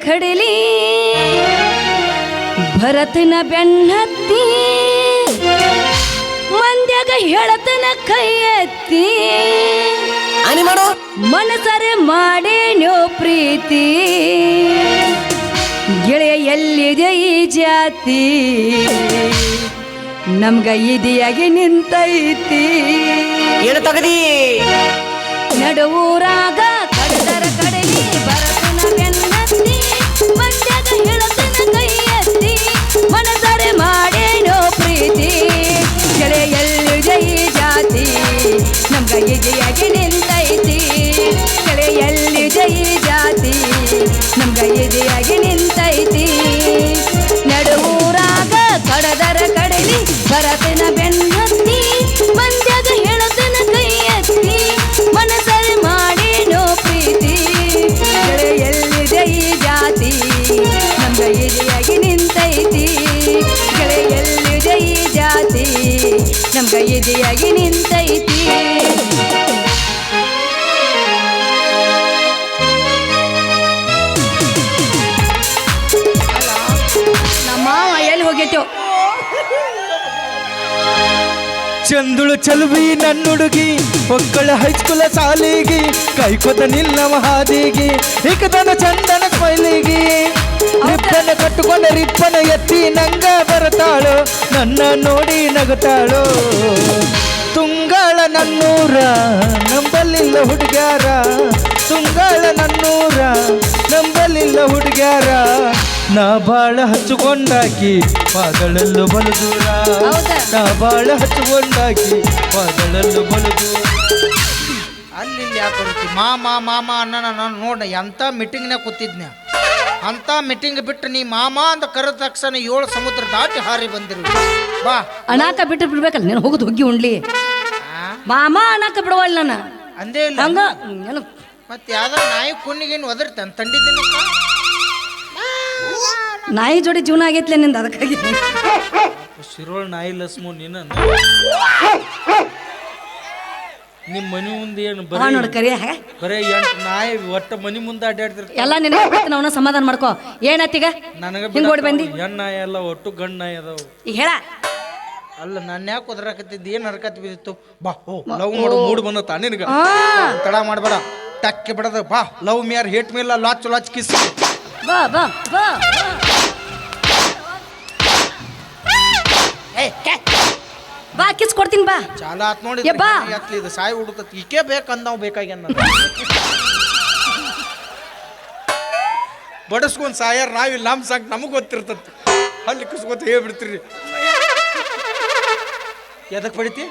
ಕಡಲಿ ಭರತನ ಬೆನ್ನತ್ತಿ ಮಂದ್ಯಾಗ ಹೇಳತನ ಕೈ ಎತ್ತಿ ಮನಸರೆ ಮಾಡೇನೋ ಪ್ರೀತಿ ಗೆಳೆಯ ಎಲ್ಲಿದೆ ಈ ಜಾತಿ ನಮ್ಗ ಇದೆಯಾಗಿ ನಿಂತೈತಿ ಏನು ತಗದಿ ನಡುವೂರಾಗ ಕಡದರ ಕಡಲಿ ಭರತನ ಬೆನ್ನತ್ತಿ ಮಂದ್ಯಾಗ ಹೇಳತನ ಕೈ ಎತ್ತಿ ಮನಸರೆ ಮಾಡೇನೋ ಪ್ರೀತಿ ಗೆಳೆಯ ಎಲ್ಲಿದೆ ಈ ಜಾತಿ ನಮ್ಗ ಇದೆಯಾಗಿ ನಿಂತೈತಿ ಗೆಳೆಯ ಎಲ್ಲಿದೆ ಈ ಜಾತಿ ನಮ್ಗ ಇದೆಯಾಗಿ ನಿಂತೈತಿ ನಡುವೂರಾಗ ಕಡದರ ಕಡಲಿ ಭರತನ ಬೆನ್ನತ್ತಿ ಮಂದ್ಯಾಗ ಹೇಳತನ ಕೈ ಎತ್ತಿ ಮನಸರಿ ಮಾಡೇನೋ ಪ್ರೀತಿ ಗೆಳೆಯ ಎಲ್ಲಿದೆ ಈ ಜಾತಿ ನಮ್ಗ ಇದೆಯಾಗಿ ನಿಂತೈತಿ ಗೆಳೆಯ ಎಲ್ಲಿದೆ ಈ ಜಾತಿ ನಮ್ಗ ಇದೆಯಾಗಿ ನಿಂತೈತಿ ನಮ್ಮ ಎಲ್ಲಿ ಹೋಗೈತೋ ಚಂದುಳು ಚಲುವಿ ನನ್ನುಡುಗಿ ಒಕ್ಕಳ ಹೈಸ್ಕೂಲ ಸಾಲಿಗಿ ಕೈಕೊತ ನಿಲ್ಲವ ಹಾದಿಗಿ ಇಕದನ ಚಂದನ ಸ್ಮೈಲಿಗಿ ರಿಪ್ಪನ ಕಟ್ಟುಕೊಂಡ ರಿಪ್ಪನ ಎತ್ತಿ ನಂಗ ಬರತಾಳು ನನ್ನ ನೋಡಿ ನಗುತ್ತಾಳು ತುಂಗಾಳ ನನ್ನೂರ ನಂಬಲಿಲ್ಲ ಹುಡುಗ್ಯಾರ ತುಂಗಾಳ ನನ್ನೂರ ನಂಬಲಿಲ್ಲ ಹುಡುಗ್ಯಾರ ನಾ ಬಾಳ ಹಚ್ಚುಕೊಂಡಾಕಿ ಪಾದಳಲ್ಲು ಬಲು ದೂರ ನಾ ಬಾಳ ಹಚ್ಚುಕೊಂಡಾಕಿ ಪಾದಳಲ್ಲು ಬಲು ದೂರ ಅಲ್ಲಿ ಯಾಕೆ ಬರುತ್ತಿ ಮಾಮ ಮಾಮ ಅನ್ನ ನಾನು ನೋಡ ಎಂಥ ಮೀಟಿಂಗ್ನಾಗ ಕೂತಿದ್ನ ಅಂಥ ಮೀಟಿಂಗ್ ಬಿಟ್ಟು ನೀ ಮಾಮ ಅಂತ ಕರೆದ ತಕ್ಷಣ 7 ಸಮುದ್ರ ದಾಟಿ ಹಾರಿ ಬಂದಿರು ಬಾ ಅನಾಕ ಬಿಟ್ಟು ಬಿಡ್ಬೇಕಲ್ಲ ನೀನು ಹೋಗುದು ಹೋಗಿ ಉಣ್ಲಿ ಮಾಮ ಅನಾಕ ಬಿಡವಲ್ಲ ನಾನು ಅಂದೇ ಇಲ್ಲ ಹಂಗ ಮತ್ತೆ ಯಾವ್ದಾರ ನಾಯಿ ಕುಣ್ಣಿಗೇನು ಒದರ್ತಾನೆ ತಂಡಿ ದಿನಕ್ಕ ನಾಯಿ ಜೋಡಿ ಜೀವನ ಆಗೈತ್ಲೆ ನಿಂದ ಅದಕ್ಕಾಗಿ ಶಿರೋಳ್ ನಾಯಿ ಲಸ್ಮು ನೀನ ನಿಮ್ಮ ಮನೆ ಮುಂದೆ ಏನು ನೋಡು ಕರಿ ಬರೇ 8 ನಾಯಿ ಒಟ್ಟ ಮನೆ ಮುಂದೆ ಅಡ್ಡಾಡ್ತಿರ್ತ ಎಲ್ಲ ನಿನಗೆ ಅವನ ಸಮಾಧಾನ ಮಾಡ್ಕೋ ಏನತ್ತೀಗ ನನಗೆ ಹಿಂಗ್ ಓಡಿ ಬಂದಿ ಹೆಣ್ಣು ನಾಯಿ ಎಲ್ಲ ಒಟ್ಟು ಗಂಡು ನಾಯಿ ಅದಾವು ಈಗ ಹೇಳ ಅಲ್ಲ ನಾನು ಯಾಕೆ ಒದರಾಕತ್ತಿದ್ದು ಏನು ಹರ್ಕತ್ ಬಿದ್ದಿತ್ತು ಬಾ ಓ ಲವ್ ಮಾಡು ಮೂಡ್ ಬಂದತ್ತ ನಿನಗೆ ತಡ ಮಾಡಬೇಡ ಟಕ್ಕೆ ಬಿಡದ ಬಾ ಲವ್ ಮಿಯರ್ ಹೇಟ್ ಮೇಲ ಲಾಚ್ ಲಾಚ್ ಕಿಸ್ ಬಾ ಬಾ ಬಾ ಬಾ ಕಿಸ್ ಕೊಡ್ತೀನಿ ಬಾ ಚಾಲ ಆತ್ ನೋಡಿ ಬಾ ಇದು ಸಾಯಿ ಹುಡುಕತ್ ಈಕೆ ಬೇಕಂದವ್ ಬೇಕಾಗ್ಯಾನ ಬಡಸ್ಕೊಂಡ್ ಸಾಯರ್ ನಾವಿಲ್ಲ ನಮ್ಮ ಸಾಕ್ ನಮಗ್ ಗೊತ್ತಿರ್ತತ್ ಅಲ್ಲಿ ಕಿಸ್ಕೊತ ಹೇಳ್ಬಿಡ್ತೀರಿ ಎದಕ್ ಪಡಿತಿ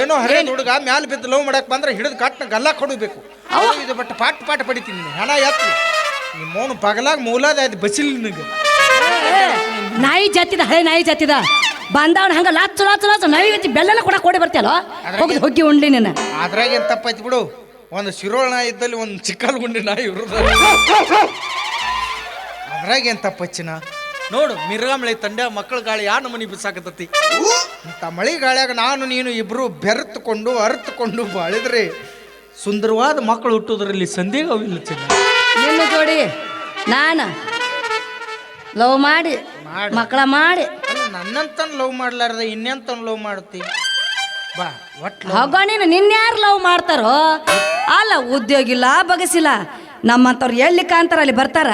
ಏನೋ ಹರೇ ಹುಡುಗ ಮ್ಯಾಲ ಬಿದ್ದು ಲವ್ ಮಾಡಕ್ ಬಂದ್ರೆ ಹಿಡಿದು ಕಟ್ನ ಗಲ್ಲ ಕೊಡಬೇಕು ಇದು ಬಟ್ ಪಾಟ್ ಪಾಟ್ ಪಡಿತೀನಿ ನೀನು ಹೆಣ ಎತ್ತಿ ನಿಮ್ಮ ಮೌನ ಪಗಲಾಗ ಮೂಲಾದ ಅದು ಬಸಿಲ್ ನಿನಗೆ ನಾಯಿ ಜಾತಿದ ಹಳೆ ನಾಯಿ ಜಾತಿದ ಬಂದವನ ಹಂಗ ಲಾಚು ಲಾಚು ಲಾಚು ನಾಯಿ ಬೆಲ್ಲೆಲ್ಲ ಕೊಡಕ್ ಓಡಿ ಬರ್ತೀಯಲ್ಲ ಹೋಗಿ ಹೋಗಿ ಉಂಡ್ಲಿ ನೀನು ಅದ್ರಾಗ ಏನ್ ತಪ್ಪೈತಿ ಬಿಡು ಒಂದು ಶಿರೋಳ ನಾಯಿ ಇದ್ದಲ್ಲಿ ಒಂದು ಚಿಕ್ಕಲ್ ಗುಂಡಿ ನಾಯಿ ಇರೋದು ಅದ್ರಾಗ ಏನ್ ತಪ್ಪಚ್ಚಿನ ನೋಡು ಮಿರ್ಗಾಮಳೆ ತಂಡ್ಯ ಮಕ್ಕಳ ಗಾಳಿ ಯಾ ನಮ್ಮನಿ ಬಿಸಾಕತ್ತತಿ ಇಂಥ ಮಳಿ ಗಾಳಿಯಾಗ ನಾನು ನೀನು ಇಬ್ರು ಬೆರೆತುಕೊಂಡು ಅರ್ತುಕೊಂಡು ಬಾಳಿದ್ರೆ ಸುಂದರವಾದ ಮಕ್ಕಳು ಹುಟ್ಟುವುದರಲ್ಲಿ ಸಂದೇಹವಿಲ್ಲ ಚಿನ್ನ ನಿನ್ನ ಜೋಡಿ ನಾನು ಲವ್ ಮಾಡಿ ಮಕ್ಕಳ ಮಾಡಿ ಅಲ್ಲ ನನ್ನಂತನ್ ಲವ್ ಮಾಡ್ಲಾರ್ದ ಇನ್ನೆಂತನ್ ಲವ್ ಮಾಡುತ್ತಿ ಬಾ ಒಟ್ಟು ಹೋಗೋ ನೀನು ನಿನ್ಯಾರು ಲವ್ ಮಾಡ್ತಾರೋ ಅಲ್ಲ ಉದ್ಯೋಗ ಇಲ್ಲ ಬಗಸಿಲ್ಲ ನಮ್ಮಂತವ್ರು ಎಲ್ಲಿ ಕಾಂತಾರ ಅಲ್ಲಿ ಬರ್ತಾರ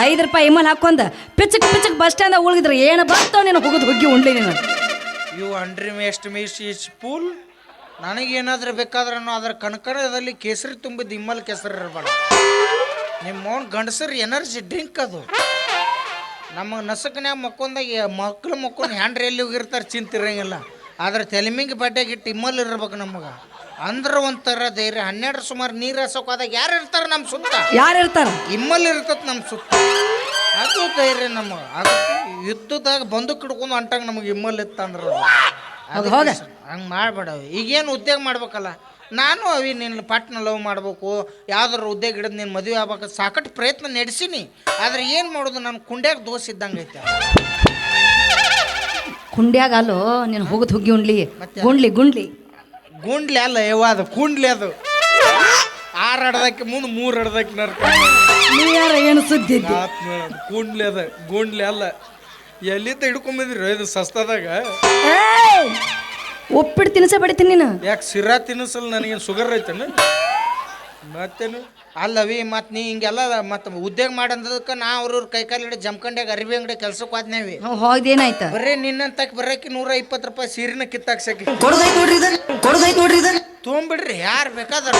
5 ರೂಪಾಯಿ ಇಮಲ್ ಹಾಕೊಂಡ ಪಿಚಕ್ ಪಿಚಕ್ ಬಸ್ ಸ್ಟ್ಯಾಂಡ್ ಉಳಿದ್ರೆ ಏನು ಬರ್ತಾವ ನೀನು ಹೋಗುದು ಹೋಗಿ ಉಂಡ್ಲಿ ನೀನು ಯು ಅಂಡರ್ಎಸ್ಟಿಮೇಟ್ ಈಸ್ ಫೂಲ್ ನನಗೇನಾದ್ರೂ ಬೇಕಾದ್ರೆ ಅದರ ಕಣಕಣದಲ್ಲಿ ಕೇಸರಿ ತುಂಬಿದ್ದು ಇಮ್ಮಲ್ ಕೆಸರು ಇರಬೇಡ ನಿಮ್ಮ ಮೌನ್ ಗಂಡಸರು ಎನರ್ಜಿ ಡ್ರಿಂಕ್ ಅದು ನಮ್ಮ ನಸಕನ್ಯಾಗ ಮಕ್ಕೊಂದಾಗ ಮಕ್ಳು ಮಕ್ಕೊಂಡು ಹ್ಯಾಂಡ್ರಿ ಎಲ್ಲಿ ಹೋಗಿರ್ತಾರೆ ಚಿಂತಿರಂಗಿಲ್ಲ ಆದ್ರೆ ತೆಲಿಮಿಂಗ್ ಬಡ್ಡೆಗಿಟ್ಟು ಇಮ್ಮಲ್ ಇರ್ಬೇಕು ನಮಗೆ ಅಂದ್ರೆ ಒಂಥರ ಧೈರ್ಯ 12 ಸುಮಾರು ನೀರು ಹಸೋಕಾದಾಗ ಯಾರು ಇರ್ತಾರೆ ನಮ್ಮ ಸುತ್ತ ಯಾರು ಇರ್ತಾರ ಇಮ್ಮಲ್ ಇರ್ತತ್ ನಮ್ಮ ಸುತ್ತ ಅದು ಧೈರ್ಯ ನಮಗೆ ಅದಕ್ಕೆ ಯುದ್ಧದಾಗ ಬಂದು ಹಿಡ್ಕೊಂಡು ಅಂಟಾಗ ನಮಗೆ ಇಮ್ಮಲ್ ಇತ್ತಂದ್ರೆ ಹಂಗೆ ಮಾಡ್ಬೇಡ ಈಗೇನು ಉದ್ಯೋಗ ಮಾಡ್ಬೇಕಲ್ಲ ನಾನು ಅವಿ ನಿನ್ನ ಪಟ್ನ ಲವ್ ಮಾಡ್ಬೇಕು ಯಾವ್ದಾರು ಉದ್ಯೋಗ ಹಿಡಿದು ನೀನು ಮದುವೆ ಆಗ್ಬೇಕು ಸಾಕಷ್ಟು ಪ್ರಯತ್ನ ನಡೆಸೀನಿ ಆದ್ರೆ ಏನು ಮಾಡೋದು ನಾನು ಕುಂಡ್ಯಾಗ ದೋಷ ಇದ್ದಂಗೆ ಐತೆ ಕುಂಡ್ಯಾಗ ಅಲ್ಲೋ ನೀನು ಹೋಗುದು ಹೋಗಿ ಉಂಡ್ಲಿ ಗುಂಡ್ಲಿ ಗುಂಡ್ಲಿ ಗುಂಡ್ಲಿ ಅಲ್ಲ ಯವ್ವ ಅದು ಕುಂಡ್ಲಿ ಅದು 6 ಅಡ್ದಕ್ಕೆ ಮುಂದೆ 3 ಅಡ್ದಕ್ಕೆ ನರ್ಕ ನೀ ಯಾರ ಏನು ಸುದ್ದಿ ಇದ್ದಿ? ಗೂಂಡ್ಲೆ ಅದ ಗೂಂಡ್ಲೆ ಅಲ್ಲ ಎಲ್ಲಿಂದ ಹಿಡ್ಕೊಂಬಂದಿರಿ ಇದು ಸಸ್ತದಾಗ ಏಯ್! ಉಪ್ಪಿಟ್ಟು ತಿನ್ಸ ಬಡಿತೀನಿ ನೀನು. ಯಾಕೆ ಸಿರಾ ತಿನ್ನಿಸಲ್ಲ ನನಗೇನು ಶುಗರ್ ಐತೇನು ಮತ್ತೇನು ಅಲ್ಲವಿ ಮತ್ತು ನೀ ಹಿಂಗೆಲ್ಲ ಮತ್ತು ಉದ್ಯೋಗ ಮಾಡಂದದಕ್ಕೆ ನಾ ಅವ್ರವ್ರ ಕೈಕಾಲು ಹಿಡಿದು ಜಮ್ಕಂಡ್ಯಾಗ ಅರಿವಿ ಅಂಗಡಿ ಕೆಲ್ಸಕ್ಕೆ ಹೋದ್ನೇವಿ ಹೋಗ್ದೇನಾಯ್ತ? ಬರೀ ನಿನ್ನಂತಕ್ಕೆ ಬರೋಕೆ 120 ರೂಪಾಯಿ ಸೀರಿನ ಕಿತ್ತಾಕ್ಸಕ್ಕೆ ಕೊಡದೈತ್ ನೋಡ್ರಿ ಇದನ್ ತೊಗೊಂಬಿಡ್ರಿ ಯಾರು ಬೇಕಾದ್ರ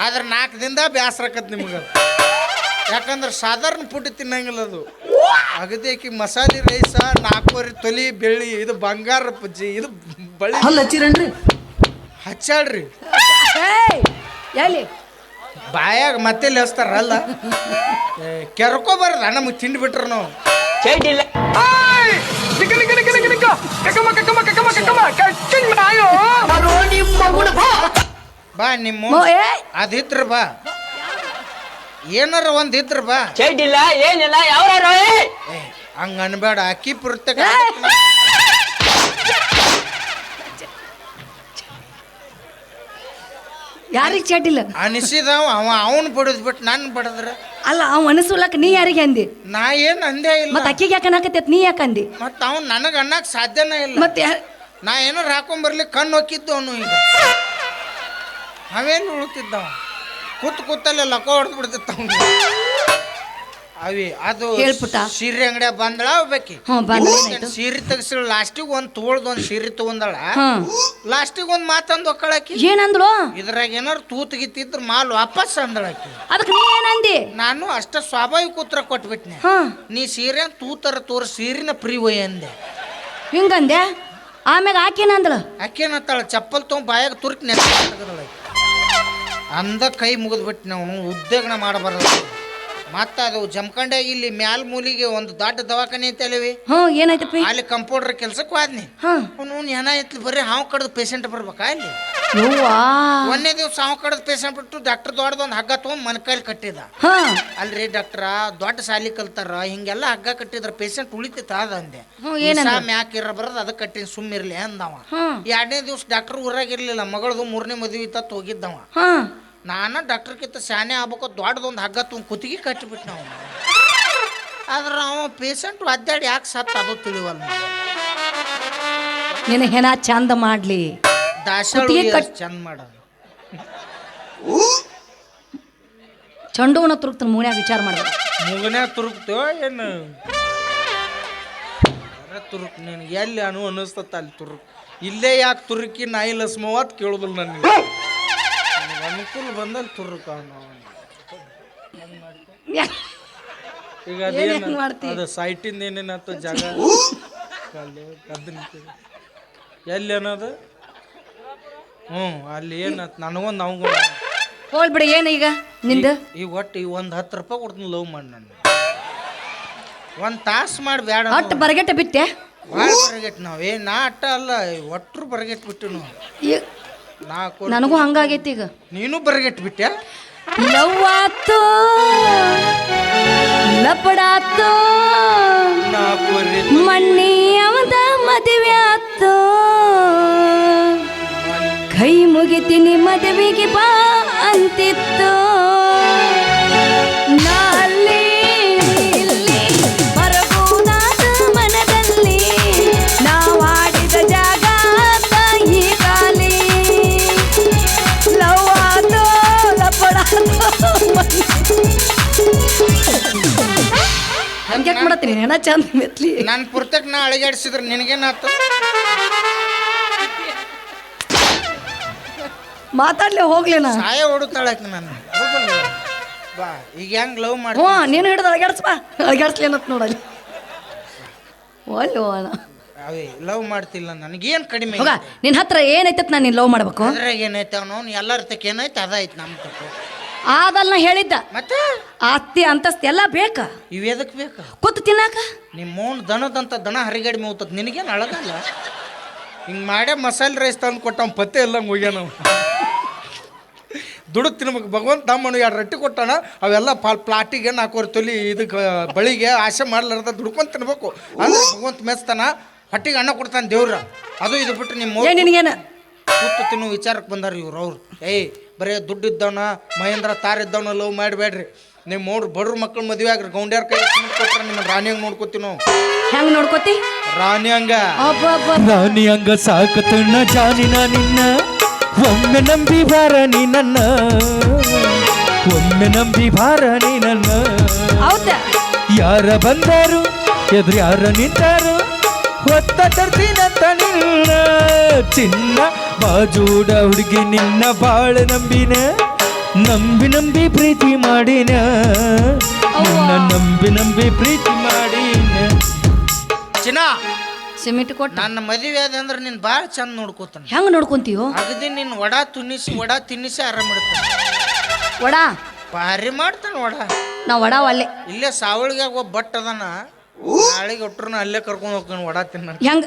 ಆದ್ರೆ 4 ದಿನದ ಬ್ಯಾಸ್ರಕತ್ ನಿಮ್ಗೆ ಯಾಕಂದ್ರೆ ಸಾಧಾರಣ ಪುಟ್ಟಿ ತಿನ್ನಂಗಿಲ್ಲ ಅದು ಅಗದೇಕಿ ಮಸಾಲೆ ರೈಸ 4 ತೊಲಿ ಬೆಳ್ಳಿ ಇದು ಬಂಗಾರ ಪಜ್ಜಿ ಇದು ಬಳ್ಳಿ ಹಲ್ಲ ಹಚ್ಚಿರನ್ರಿ ಹಚ್ಚಾಡ್ರಿ ಏಯ್! ಎಲ್ಲಿ ಬಾಯಾಗ ಮತ್ತೆ ಲೆಸ್ತಾರಲ್ಲ ಕೆರ್ಕೋಬಾರ್ದ ನಮಗೆ ತಿಂಡಿ ಬಿಟ್ರು ನಾವು ಬಾ ನಿಮ್ಮ ಏಯ್! ಅದಿತ್ರ ಬಾ ಏನಾರ ಒಂದ್ ಇದ್ರ ಬಾ ಚೈಟಿಲ್ಲ ಏನಿಲ್ಲ ಯಾವ್ಯಾರ ಹಂಗ ಅನ್ಬೇಡ ಅಕ್ಕಿ ಪುರ್ತಕ ಯಾರಿಗೆ ಚಟಿಲ್ಲ? ಅನಿಸಿದವ ಅವನು ಬಡದ್ ಬಿಟ್ಟು ನಾನು ಬಡದ್ರ ಅಲ್ಲ ಅವ್ ಅನಿಸ್ಲಕ್ಕ ನೀ ಯಾರಿಗೆ ಅಂದಿ? ನಾ ಏನ್ ಅಂದೇ ಇಲ್ಲ ಮತ್ ಅಕ್ಕಿಗೆ ಯಾಕೆ ಅನ್ನಕತ್ತೈತ್ ನೀ ಯಾಕೆ ಅಂದಿ? ಮತ್ತ ಅವ್ನು ನನಗ ಅನ್ನಕ್ ಸಾಧ್ಯನೇ ಇಲ್ಲ ಮತ್ತೆ ನಾ ಏನಾರ ಹಾಕೊಂಬರ್ಲಿ ಕಣ್ಣು ಹೊಕ್ಕಿದ್ದು ಅವನು ಈಗ ಅವೇನು ಉಳ್ತಿದ್ದವ ಕೂತಲ್ಲೇ ಲಕ ಹೊಡೆದು ಬಿಡ್ತಿತ್ತ ಅವ್ನು ಅವಿ ಅದು ಹೇಳ್ಪುಟ್ಟ. ಸೀರೆ ಅಂಗಡಿಯ ಬಂದಳ ಹೋಗ್ಬೇಕಿ ಸೀರೆ ತೆಗ್ಸಿಳ ಲಾಸ್ಟಿಗೆ ಒಂದು ತೋಳ್ದು ಒಂದು ಸೀರೆ ತಗೊಂದಳ ಲಾಸ್ಟಿಗೆ ಒಂದು ಮಾತಂದು ಒಕ್ಕಳಾಕಿ ಏನಂದ್ಳು? ಇದ್ರಾಗ ಏನಾರು ತೂತ್ ಗಿತ್ತಿದ್ರ ಮಾಲ್ ವಾಪಸ್ ಅಂದಳಾಕಿ ಅದಕ್ಕೆ ನೀ ಏನಂದಿ? ನಾನು ಅಷ್ಟ ಸ್ವಾಭಾವಿಕ ಉತ್ತರ ಕೊಟ್ಬಿಟ್ನೆ ನೀ ಸೀರೆ ತೂತರ ತೋರ್ ಸೀರಿನ ಪ್ರೀ ಒಯ್ ಅಂದೆ ಹಿಂಗಂದೆ. ಆಮ್ಯಾಗ ಆಕೇನಂದಳು? ಆಕೇನತ್ತಾಳ ಚಪ್ಪಲ್ ತೊಗೊಂಡು ಬಾಯಾಗ ತುರ್ಕ್ ನೆನದಳ ಅಂದ ಕೈ ಮುಗಿದ್ಬಿಟ್ಟು ನಾವು ಉದ್ಯೋಗನ ಮಾಡಬಾರ್ದು ಮತ್ತ ಅದು ಜಮಖಂಡ್ಯಾಗ ಇಲ್ಲಿ ಮ್ಯಾಲ್ ಮೂಲಿಗೆ ಒಂದು ದೊಡ್ಡ ದವಾಖಾನೆ ಐತಲ್ವಿ ಏನಾಯ್ತಪ್ಪ? ಅಲ್ಲಿ ಕಂಪೌಂಡರ್ ಕೆಲ್ಸಕ್ಕೆ ಹೋದ್ನಿ ಅವನು ಏನ ಐತ್ಲಿ ಬರೀ ಹಾವು ಕಡ್ದು ಪೇಷಂಟ್ ಬರ್ಬೇಕಾ ಅಲ್ಲಿ ಒಂದೇ ದಿವ್ಸ ಹಾವು ಕಡ್ದು ಪೇಷಂಟ್ ಬಿಟ್ಟು ಡಾಕ್ಟರ್ ದೊಡ್ಡದೊಂದು ಹಗ್ಗ ತೊಗೊಂಡು ಮನ್ಕೈಲಿ ಕಟ್ಟಿದ ಅಲ್ರಿ ಡಾಕ್ಟ್ರ ದೊಡ್ಡ ಸಾಲಿ ಕಲ್ತಾರ ಹಿಂಗೆಲ್ಲ ಹಗ್ಗ ಕಟ್ಟಿದ್ರ ಪೇಷಂಟ್ ಉಳಿತೈತ ಅದ ಅಂದೆ ಮ್ಯಾಕ್ ಇರ ಬರೋದು ಅದಕ್ಕೆ ಕಟ್ಟಿನ ಸುಮ್ಮಿರ್ಲಿ ಅಂದವ 2ನೇ ದಿವ್ಸ ಡಾಕ್ಟರ್ ಊರಾಗಿರ್ಲಿಲ್ಲ ಮಗಳದು 3ನೇ ಮದುವೆ ತತ್ ಹೋಗಿದ್ದವ ನಾನು ಡಾಕ್ಟರ್ಕಿಂತ ಶಾನೆ ಆಗ್ಬೇಕು ದೊಡ್ಡದೊಂದು ಹಗ್ಗ ತುಂಬ ಕುತ್ತಿಗೆ ಕಟ್ಟಿಬಿಟ್ಟು ನಾವು ಆದ್ರೆ ಅವ ಪೇಷಂಟ್ ಅದ್ದಾಡಿ ಯಾಕೆ ಸತ್ತ ಅದು ತಿಳಿವಲ್ಲ ನಿನ್ನ ಹೆಣ ಚಂದ ಮಾಡ್ಲಿ ದಾಸಳಿ ಚಂದ ಮಾಡೋದು ಚಂಡುವನ ತುರುಕ್ತಾನ ಮೂನ್ಯಾಗ ವಿಚಾರ ಮಾಡ್ಬೇಕು ಮುಗನ್ಯಾಗ ತುರುಕ್ತೇವ ಏನು ತುರುಕ್ ನಿನಗೆ ಎಲ್ಲಿ ಅನ್ನಿಸ್ತತ್ತ ಅಲ್ಲಿ ತುರುಕ್ ಇಲ್ಲೇ ಯಾಕೆ ತುರುಕಿ ನಾಯಿ ಲಸ್ಮವತ್ ಕೇಳೋದಿಲ್ಲ ನನಗೆ ಅನುಕೂಲ ಬಂದಲ್ಲಿ ತುರುಕ ಈಗ ಅದು ಸೈಟಿಂದ ಏನೇನಾಯ್ತು ಜಾಗ ಎಲ್ಲಿ ಅನ್ನೋದು ಅಲ್ಲಿ ಏನಾಯ್ತು ನನಗೊಂದು ಅವಂಗ ಹೋಲ್ಬಿಡಿ ಏನು ಈಗ ನಿಂದು ಈಗ ಒಟ್ಟು ಈಗ ಒಂದು 10 ರೂಪಾಯಿ ಕೊಡ್ತೀನಿ ಲವ್ ಮಾಡಿ ನಾನು 1 ತಾಸು ಮಾಡಿ ಬೇಡ ಒಟ್ಟು ಬರಗೆಟ್ಟ ಬಿಟ್ಟೆ ಭಾಳ ಬರಗೆಟ್ ನಾವು ನಾ ಅಟ್ಟ ಅಲ್ಲ ಒಟ್ಟರು ಬರಗೆಟ್ ಬಿಟ್ಟು ನಾವು ನನಗೂ ಹಂಗಾಗೈತಿ ಈಗ ನೀನು ಬರಗೆಟ್ ಬಿಟ್ಟೆ ಲವ್ವಾತು ಲಪಡಾತು ಮಣ್ಣಿ ಅವದ ಮದುವೆ ಆತು ಕೈ ಮುಗಿತೀನಿ ಮದುವೆಗೆ ಬಾ ಅಂತಿತ್ತು ನಾಲ್ಲಿ ಇಲ್ಲಿ ಬರಬಹುದಾದ ಮನದಲ್ಲಿ ನಾವಾಡಿದ ಜಾಗ ತಾಯಿ ಕಾಲಿ ಲವ್ವಾತು ಲಪಡಾತು ಹಂಗೆ ಮಾಡತ್ತೀನಿ ಹೆಣ ಚಂದ ಮೆತ್ಲಿ ನಾನು ಪುರ್ತಕ್ ನಾ ಅಳಿಗಾಡಿಸಿದ್ರೆ ನಿನಗೇನಾಯ್ತು ಮಾತಾಡ್ಲಿ ಹೋಗ್ಲೇನ ಸಾಯ ಹೊಡುತ್ತಾಳಕ್ಕೆ ನಾನು ಬಾ ಈಗ ಹೆಂಗ್ ಲವ್ ಮಾಡಿ ನೀನು ಹಿಡಿದು ಅಳಗಾಡ್ಸ್ ಬಾ ಅಳಗಾಡ್ಸ್ಲೇನತ್ ನೋಡಲ್ಲಿ ಒಲ್ಲು ಅವೇ ಲವ್ ಮಾಡ್ತಿಲ್ಲ ನನಗೇನು ಕಡಿಮೆ ಹೋಗ ನಿನ್ನ ಹತ್ರ ಏನೈತತ್ ನಾನು ನೀನು ಲವ್ ಮಾಡ್ಬೇಕು ಅದ್ರಾಗ ಏನೈತೆ ಅವನು ಎಲ್ಲರ ತಕ್ಕ ಏನೈತೆ ಅದಾಯ್ತು ನಮ್ಮ ತಕ್ಕ ಆದಲ್ಲ ಹೇಳಿದ್ದ ಮತ್ತೆ ಆಸ್ತಿ ಅಂತಸ್ತಿ ಎಲ್ಲ ಬೇಕಾ ಇವೇದಕ್ಕೆ ಬೇಕಾ ಕೂತು ತಿನ್ನಾಕ ನಿಮ್ಮ ಮೌನ್ ದನದಂತ ದನ ಹರಿಗಡಿ ಮೇವ್ತದ ನಿನಗೇನು ಅಳಗಲ್ಲ ಹಿಂಗೆ ಮಾಡೇ ಮಸಾಲೆ ರೈಸ್ ತಂದು ಕೊಟ್ಟ ಪತ್ತೆ ಎಲ್ಲ ಮುಗ್ಯಾನ ದುಡುಕ್ ತಿನ್ಬೇಕು ಭಗವಂತ ತಮ್ಮನು 2 ರೊಟ್ಟಿ ಕೊಟ್ಟಾನ ಅವೆಲ್ಲ ಪ್ಲಾಟಿಗೆ 4 ತೊಲಿ ಇದಕ್ಕೆ ಬಳಿಗೆ ಆಸೆ ಮಾಡ್ಲಾರ್ದ ದುಡ್ಕೊಂತ ತಿನ್ಬೇಕು ಅಂದ್ರೆ ಭಗವಂತ ಮೆಚ್ತಾನ ಹೊಟ್ಟಿಗೆ ಅನ್ನ ಕೊಡ್ತಾನೆ ದೇವ್ರ ಅದು ಇದು ಬಿಟ್ಟು ನಿಮ್ಮ ನಿನಗೇನ ಕೂತು ತಿನ್ನು ವಿಚಾರಕ್ಕೆ ಬಂದಾರ ಇವ್ರು ಅವ್ರು ಏಯ್ ಬರೀ ದುಡ್ಡು ಇದ್ದವನ ಮಹೇಂದ್ರ ತಾರ್ ಇದ್ದವನ ಲವ್ ಮಾಡಬೇಡ್ರಿ ನಿಮ್ಮ ಅವ್ರು ಬಡ್ರ ಮಕ್ಕಳು ಮದುವೆ ಆಗ್ರಿ ಗೌಂಡ್ಯಾರ ಕೈ ಕೊಟ್ರೆ ನಿಮ್ಮ ರಾಣಿಯಂಗ್ ನೋಡ್ಕೋತೀವಿ ನಾವು. ಹೆಂಗ್ ನೋಡ್ಕೋತಿ? ರಾಣಿಯಂಗ ರಾಣಿ ಹಂಗ ಸಾಕತಣ್ಣ ಜಾನಿನ ನಿನ್ನ, ಒಮ್ಮೆ ನಂಬಿ ಬಾರ ನೀ ನನ್ನ, ಒಮ್ಮೆ ನಂಬಿ ಬಾರ ನೀ ನನ್ನ. ಹೌದಾ? ಯಾರ ಬಂದಾರು ಎದುರು ಯಾರ ನಿಂತಾರು ಹೊತ್ತ ತರ್ತೀನಂತ ನಿನ್ನ ಚಿನ್ನ ಬಾಜೂಡ ಹುಡುಗಿ ನಿನ್ನ ಬಾಳ ನಂಬಿನ, ನಂಬಿ ನಂಬಿ ಪ್ರೀತಿ ಮಾಡಿನ, ನಿನ್ನ ನಂಬಿ ನಂಬಿ ಪ್ರೀತಿ ಮಾಡಿನ. ಚಿನ್ನ ಸಿಮೆಂಟ್ ಕೊಟ್ಟ ನನ್ನ ಮದುವೆ ಅದ ಅಂದ್ರೆ ನೀನ್ ಭಾಳ ಚಂದ ನೋಡ್ಕೋತಾನ. ಹೆಂಗ್ ನೋಡ್ಕೊಂತೀಯೋ? ಅಗದಿ ನಿನ್ ವಡ ತಿನ್ನಿಸಿ ಆರಾಮಿಡ್ತಾನ. ವಡಾ ಭಾರಿ ಮಾಡ್ತಾನ ವಡ. ನಾ ವಡಾ ಒಲ್ಲೆ. ಇಲ್ಲೇ ಸಾವಳಿಗೆ ಒಬ್ಬ ಬಟ್ ಅದನ, ನಾಳೆಗೆ ಒಟ್ರನ್ನ ಅಲ್ಲೇ ಕರ್ಕೊಂಡು ಹೋಗ್ತಾನೆ ವಡ ತಿನ್ನ. ಹೆಂಗ್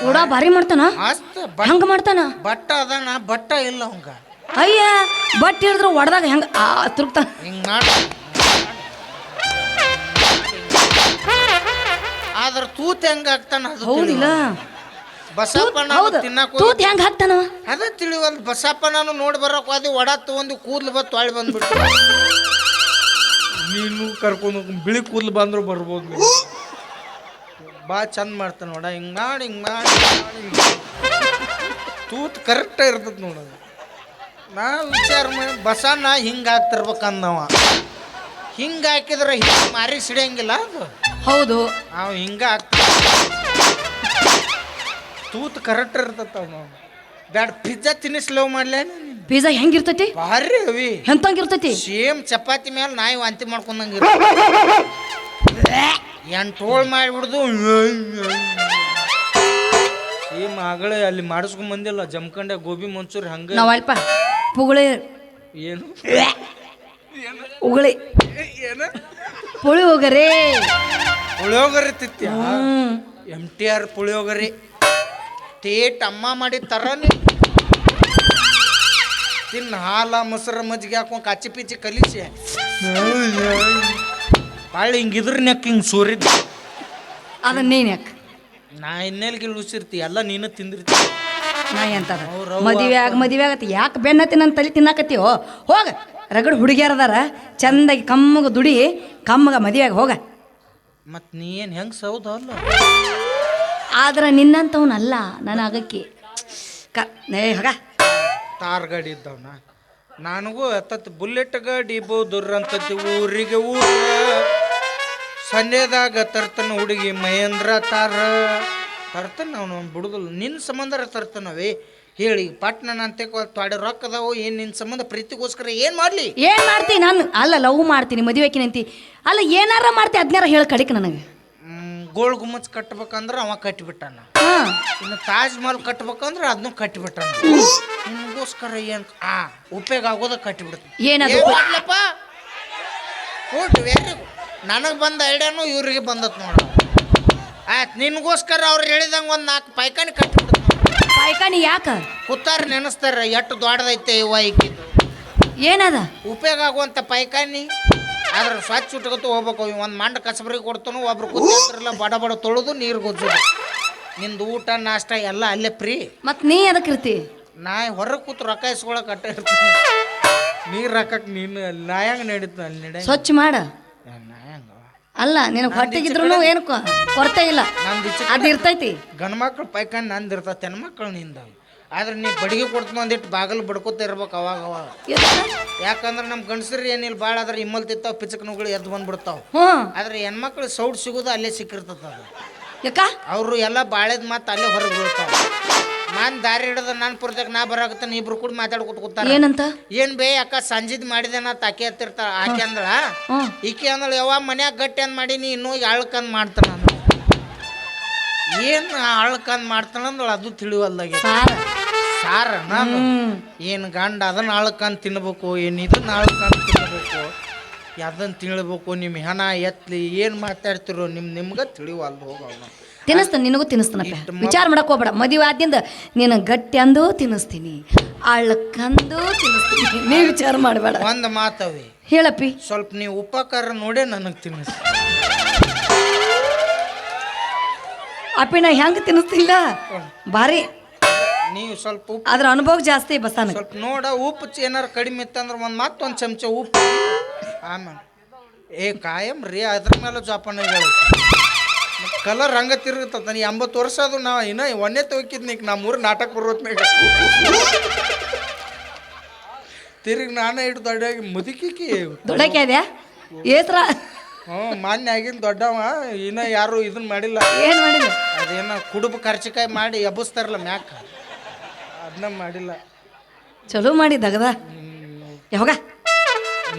ವಡಾ ಭಾರಿ ಮಾಡ್ತಾನ? ಮಸ್ತ್ ಹೆಂಗ ಮಾಡ್ತಾನ? ಬಟ್ಟ ಅದನ, ಬಟ್ಟ ಇಲ್ಲ ಅವಂಗ. ಅಯ್ಯ ಬಟ್ ಹಿಡಿದ್ರು ಒಡದಾಗ ಹೆಂಗ ತಿರುಗ್ತಾನ. ಹಿಂಗ್ ಮಾಡ ಆದ್ರ ತೂತ್ ಹೆಂಗ ಆಗ್ತಾನ ಅದು ಹೌದಿಲ್ಲ? ಬಸಪ್ಪನ ಹೌದು, ತಿನ್ನಕ ತೂತ್ ಹೆಂಗ್ ಹಾಕ್ತಾನವ? ಅದ ತಿಳಿವಲ್. ಬಸಪ್ಪ ನಾನು ನೋಡಿ ಬರಕ್ ಹೋದಿ ವಡ ತಗೊಂಡು ಕೂದ್ಲು ಬತ್ ತೊಳೆ ಬಂದ್ಬಿಟ್ಟು. ನೀನು ಕರ್ಕೊಂಡು ಬಿಳಿ ಕೂದ್ಲು ಬಂದ್ರು ಬರ್ಬೋದು. ಬಾ ಚಂದ ಮಾಡ್ತಾನ ನೋಡ. ಹಿಂಗ್ ಮಾಡಿ ತೂತ್ ಕರೆಕ್ಟ್ ಇರ್ತದ ನೋಡೋದು. ನಾ ವಿಚಾರ ಮಾಡಿ ಬಸಣ್ಣ ಹಿಂಗ ಹಾಕ್ತಿರ್ಬೇಕಂದವ. ಹಿಂಗ ಹಾಕಿದ್ರೆ ಹಿಂಗ ಮಾರಿ ಸಿಡಿಯಂಗಿಲ್ಲ ಅದು. ಹೌದು. ಅವ ಹಿಂಗ ಹಾಕ್ತ ತೂತ್ ಕರೆಕ್ಟ್ ಇರ್ತದ ನಾವು. ಬ್ಯಾಡ ಪಿಜ್ಜಾ ತಿನ್ನಿಸ್ಲವ್ ಮಾಡ್ಲೇ. ಪಿಜ್ಜಾ ಹೆಂಗಿರ್ತೈತಿ? ಭಾರಿ ಅವಿ ಎಂತಂಗಿರ್ತೈತಿ? ಸೇಮ್ ಚಪಾತಿ ಮೇಲೆ ನಾಯಿ ವಾಂತಿ ಮಾಡ್ಕೊಂಡಂಗ ಎಂಟೋಳ್ ಮಾಡಿಬಿಡ್ದು. ಸೇಮ್ ಆಗಳೇ ಅಲ್ಲಿ ಮಾಡಿಸ್ಕೊಂಡ್ ಬಂದಿಲ್ಲ ಜಮ್ಕಂಡೆ ಗೋಬಿ ಮಂಚೂರಿ ಹಂಗ. ನಾವ್ ಅಲ್ಪ ಪುಗಳಿ ಏನು ಉಗುಳಿ ಏನು ಪುಳಿಯೋಗರೆ. ಪುಳಿಯೋಗರೆ ತಿತ್ಯ MTR ಪುಳಿಯೋಗರೆ ಟೇಟ್ ಅಮ್ಮ ಮಾಡಿ ತರನಿ ತಿನ್ನ. ಹಾಲ ಮೊಸರು ಮಜ್ಜಿಗೆ ಹಾಕೊಂಡು ಕಾಚಿ ಪೀಚಿ ಕಲಿಸಿ ಭಾಳ ಹಿಂಗಿದ್ರ ನೆಕ್ ಹಿಂಗೆ ಸೋರಿದ್ದ. ಅದನ್ನ ನೀನ್ ಯಾಕೆ? ನಾ ಇನ್ನೆಲ್ಗೆ ಉಳಿಸಿರ್ತಿ ಎಲ್ಲ ನೀನು ತಿಂದಿರ್ತಿ. ನಾ ಎಂತದ ಮದುವೆ ಆಗತ್ತೆ ಯಾಕೆ ಬೆನ್ನತ್ತಿ ನನ್ನ ತಲೆ ತಿನ್ನಾಕತ್ತೀವೋ? ಹೋಗ ರಗಡ್ ಹುಡುಗಿಯರದಾರ ಚಂದಾಗಿ ಕಮ್ಮಗ ದುಡಿ ಕಮ್ಮಗ ಮದುವೆಯಾಗ ಹೋಗ. ಮತ್ತು ನೀ ಏನು ಹೆಂಗೆ ಸೌದಲ್ಲ. ಆದ್ರೆ ನಿನ್ನಂತವನಲ್ಲ ನಾನು ಆಗಕ್ಕೆ ಹೋಗ. ತಾರ್ ಗಾಡಿ ಇದ್ದವನ ನನಗೂ ಎತ್ತತ್ತು ಬುಲೆಟ್ ಗಾಡಿ ಬಹುದುರ್ ಅಂತತಿ. ಊರಿಗೆ ಊರ ಸಂಜೆದಾಗ ತರ್ತಾನ ಹುಡುಗಿ ಮಹೇಂದ್ರ ತರ್ತಾನ. ಅವನು ಬಿಡುದಿಲ್ಲ. ನಿನ್ನ ಸಂಬಂಧ ತರ್ತಾನವೇ ಹೇಳಿ ಪಟ್ನ ಅಂತ ತೊಡೆ ರೊಕ್ಕ ಅದಾವು. ಏನು ನಿನ್ನ ಸಂಬಂಧ ಪ್ರೀತಿಗೋಸ್ಕರ ಏನು ಮಾಡಲಿ? ಏನು ಮಾಡ್ತೀನಿ ನಾನು? ಅಲ್ಲ ಲವ್ ಮಾಡ್ತೀನಿ ಮದುವೆಕಿನಂತಿ. ಅಲ್ಲ ಏನಾರ ಮಾಡ್ತೀನಿ ಅದನ್ನಾರ ಹೇಳಿ ಕಡಿಕೆ ನನಗೆ. ಗೋಳ್ ಗುಮ್ಮಚ್ ಕಟ್ಬೇಕಂದ್ರೆ ಅವ ಕಟ್ಟಿಬಿಟ್ಟಾನ. ಇನ್ನು ತಾಜ್ ಮಹಲ್ ಕಟ್ಬೇಕಂದ್ರೆ ಅದನ್ನು ಕಟ್ಟಿಬಿಟ್ಟಾನ. ನಿಮಗೋಸ್ಕರ ಏನು ಉಪಯೋಗ ಆಗೋದ ಕಟ್ಟಿಬಿಡ್ತಾನೆ. ಏನದು? ನನಗೆ ಬಂದ ಐಡಿಯಾನು ಇವ್ರಿಗೆ ಬಂದತ್ ನೋಡ. ಆಯ್ತು ನಿನ್ಗೋಸ್ಕರ ಅವ್ರು ಹೇಳಿದಂಗೆ ಒಂದು 4 ಪೈಕಾನಿ ಕಟ್ಟಿಬಿಡ್ತಾನೆ. ಪಾಯ್ಕಾನಿ ಯಾಕ ಕೂತಾರ ನೆನೆಸ್ತಾರ ಎಷ್ಟು ದೊಡ್ಡದೈತೆ ಇವ ಈಗಿದ್ದು. ಏನದ ಉಪಯೋಗ ಆಗುವಂಥ ಪೈಕಾನಿ. ಆದ್ರೆ ಸ್ವಚ್ಛ ಉಟ್ಕೊತ ಹೋಗ್ಬೇಕು. ಒಂದು ಮಂಡ ಕಸಬರಿಗೆ ಕೊಡ್ತಾನು, ಒಬ್ರು ಕೂತಿರ್ತಾರಲ್ಲ ಬಡ ಬಡ ತೊಳೆದು ನೀರು ಗೊಜ್ಜೋದು. ನಿಂದು ಊಟ ನಾಷ್ಟ ಎಲ್ಲ ಅಲ್ಲೇ ಫ್ರೀ. ಮತ್ ನೀ ಅದಕ್ಕಿರ್ತಿ? ನಾ ಹೊರಗೆ ಕೂತು ರೊಕ್ಕ ಇಸ್ಕೊಳಕ್ಕೆ ಅಟ್ಟ ಇರ್ತೀನಿ. ನೀರು ಹಾಕಕ್ಕೆ ನೀನು ನಾ ಹೆಂಗೆ ನಡೀತು ಅಲ್ಲಿ ನಡೆ. ಸ್ವಚ್ಛ ಮಾಡ. ನಾ ಹೆಂಗ ಅಲ್ಲ ನಿನಗೆ ಹೊಟ್ಟೆಗಿದ್ರು ಏನು ಕೊರತೆ ಇಲ್ಲ, ಅದು ಇರ್ತೈತಿ. ಗಂಡು ಮಕ್ಳು ಪೈಕಾನಿ ನಂದು ಇರ್ತೈತೆ, ಹೆಣ್ಮಕ್ಳು ನಿಂದ. ಆದ್ರೆ ನೀ ಬಡಿಗೆ ಕೊಡ್ತೀನಿ ಒಂದಿಟ್ಟು ಬಾಗಲು ಬಡ್ಕೋತ ಇರ್ಬೇಕು ಅವಾಗ. ಯಾಕಂದ್ರೆ ನಮ್ಮ ಗಂಡಸರು ಏನಿಲ್ಲ ಭಾಳ ಆದ್ರೆ ಇಮ್ಮಲ್ ತಿತ್ತಾವ ಪಿಚಕನುಗಳು ಎದ್ದು ಬಂದ್ಬಿಡ್ತಾವ. ಆದ್ರೆ ಹೆಣ್ಮಕ್ಳು ಸೌಡ್ ಸಿಗೋದು ಅಲ್ಲೇ ಸಿಕ್ಕಿರ್ತದ. ಅದು ಯಾಕ ಅವರು ಎಲ್ಲ ಬಾಳೆದ್ ಮಾತು ಅಲ್ಲೇ ಹೊರಗೆ ಬೀಳ್ತಾವ. ನಾನು ದಾರಿ ಹಿಡಿದ ನಾನು ಪುರ್ತಕ್ಕೆ ನಾ ಬರಾಕತ್ತಾನ, ಇಬ್ರು ಕೂಡ ಮಾತಾಡ್ಕೊತ ಕೂತಾರ. ಏನಂತ? ಏನ್ ಬೇ ಅಕ್ಕ ಸಂಜಿದ್ ಮಾಡಿದೇನ ತಾಕಿ ಹತ್ತಿರ್ತಾಳ. ಆಕೆ ಅಂದಳ ಈಕೆ ಅಂದಳ ಯಾವ ಮನ್ಯಾಗ ಗಟ್ಟಿ ಅಂದ್ ಮಾಡಿ ನೀ ಇನ್ನೂ ಅಳ್ಕಂದ್ ಮಾಡ್ತಾನ. ಏನ್ ಅಳ್ಕಂದ್ ಮಾಡ್ತಾನಂದಳ ಅದು ತಿಳಿವಲ್ದಾಗೆ. ಸಾರ ನಾನು ಏನು ಗಂಡ ಅದನ್ನ ಅಳ್ಕಂದ್ ತಿನ್ಬೇಕು, ಏನು ಇದನ್ನ ಅಳ್ಕಂದ್ ತಿನ್ಬೇಕು, ಅದನ್ನ ತಿಳ್ಬೇಕು. ನಿಮ್ಮ ಹೆಣ ಎತ್ಲಿ ಏನು ಮಾತಾಡ್ತಿರೋ ನಿಮ್ಗೆ ತಿಳಿವಲ್ಲ. ಹೋಗಲ್ಲ ತಿನ್ನಿಸ್ತಾನೆ, ನಿನಗೂ ತಿನ್ನಿಸ್ತಾನಪ್ಪ. ವಿಚಾರ ಮಾಡಕ್ ಹೋಗ್ಬೇಡ. ಮದುವೆ ಆದ್ಯಂದ ನೀನು ಗಟ್ಟಿ ಅಂದು ತಿನ್ನಿಸ್ತೀನಿ, ಅಳ್ಕಂದು ತಿನ್ನಿಸ್ತೀನಿ. ನೀ ವಿಚಾರ ಮಾಡಬೇಡ. ಒಂದು ಮಾತವಿ ಹೇಳಪ್ಪಿ. ಸ್ವಲ್ಪ ನೀವು ಉಪಕಾರ ನೋಡೇ ನನಗೆ ತಿನ್ನಿಸ್. ಅಪ್ಪಿ ನಾ ಹೆಂಗೆ ತಿನ್ನಿಸ್ತಿಲ್ಲ ಭಾರಿ. ನೀವು ಸ್ವಲ್ಪ ಉಪ್ಪು ಅದ್ರ ಅನುಭವ ಜಾಸ್ತಿ ಬಸ್ತಾನ. ಸ್ವಲ್ಪ ನೋಡ ಉಪ್ಪು ಏನಾರು ಕಡಿಮೆ ಇತ್ತಂದ್ರೆ ಮತ್ತೊಂದು ಚಮಚ ಉಪ್ಪು. ಆಮೇಲೆ ಏ ಕಾಯಂ ರೀ ಅದ್ರ ಮೇಲೆ ಜೋಪಾನ ಕಲರ್ ಹಂಗ ತಿರುಗುತ್ತ ನನಗೆ 80 ವರ್ಷ ಅದು ನಾ ಇನ್ನ ಒಂದೇ ತಗೋಕಿದ್ನಿ ಈಗ ನಮ್ಮೂರು ನಾಟಕ ಬರೋತ್ನಾಗ ತಿರುಗಿ ನಾನೇ ಇಟ್ಟು ದೊಡ್ಡಾಗಿ ಮುದುಕಿಕಿ ದೊಡ್ಡಕ್ಕೆ ಅದ್ಯಾ ಏತ್ರ ಮಾನ್ಯ ಆಗಿನ ದೊಡ್ಡವ ಇನ್ನ ಯಾರು ಇದನ್ನ ಮಾಡಿಲ್ಲ ಏನ್ ಮಾಡಿಲ್ಲ ಅದೇನ ಕುಡುಬು ಖರ್ಚಿಕಾಯಿ ಮಾಡಿ ಎಬ್ಬಿಸ್ತಾರಲ್ಲ ಮ್ಯಾಕ ಅದನ್ನ ಮಾಡಿಲ್ಲ ಚಲೋ ಮಾಡಿ ದಗದ ಯಾವಾಗ